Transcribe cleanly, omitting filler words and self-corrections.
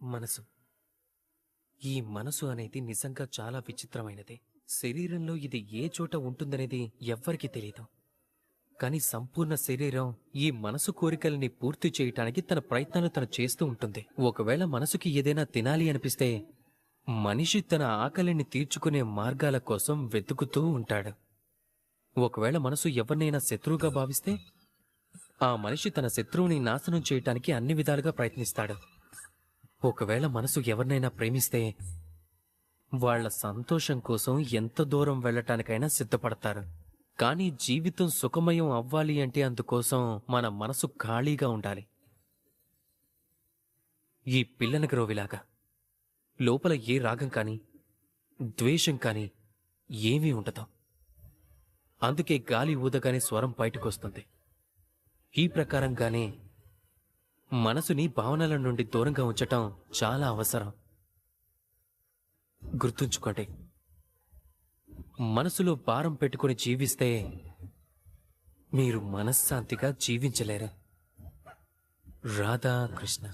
మనసు. ఈ మనసు అనేది నిజంగా చాలా విచిత్రమైనది. శరీరంలో ఇది ఏ చోట ఉంటుందనేది ఎవ్వరికీ తెలీదు. కానీ సంపూర్ణ శరీరం ఈ మనసు కోరికల్ని పూర్తి చేయటానికి తన ప్రయత్నాలు తను చేస్తూ ఉంటుంది. ఒకవేళ మనసుకి ఏదైనా తినాలి అనిపిస్తే మనిషి తన ఆకలిని తీర్చుకునే మార్గాల కోసం వెతుకుతూ ఉంటాడు. ఒకవేళ మనసు ఎవరినైనా శత్రువుగా భావిస్తే ఆ మనిషి తన శత్రువుని నాశనం చేయటానికి అన్ని విధాలుగా ప్రయత్నిస్తాడు. ఒకవేళ మనసు ఎవరినైనా ప్రేమిస్తే వాళ్ల సంతోషం కోసం ఎంత దూరం వెళ్లటానికైనా సిద్ధపడతారు. కానీ జీవితం సుఖమయం అవ్వాలి అంటే అందుకోసం మన మనసు ఖాళీగా ఉండాలి. ఈ పిల్లన గ్రోవిలాగా లోపల ఏ రాగం కానీ ద్వేషం కానీ ఏమీ ఉండదు. అందుకే గాలి ఊదగానే స్వరం బయటకొస్తుంది. ఈ ప్రకారంగానే మనసుని భావనల నుండి దూరంగా ఉంచటం చాలా అవసరం. గుర్తుంచుకోండి, మనసులో భారం పెట్టుకుని జీవిస్తే మీరు మనశ్శాంతిగా జీవించలేరు. రాధాకృష్ణ.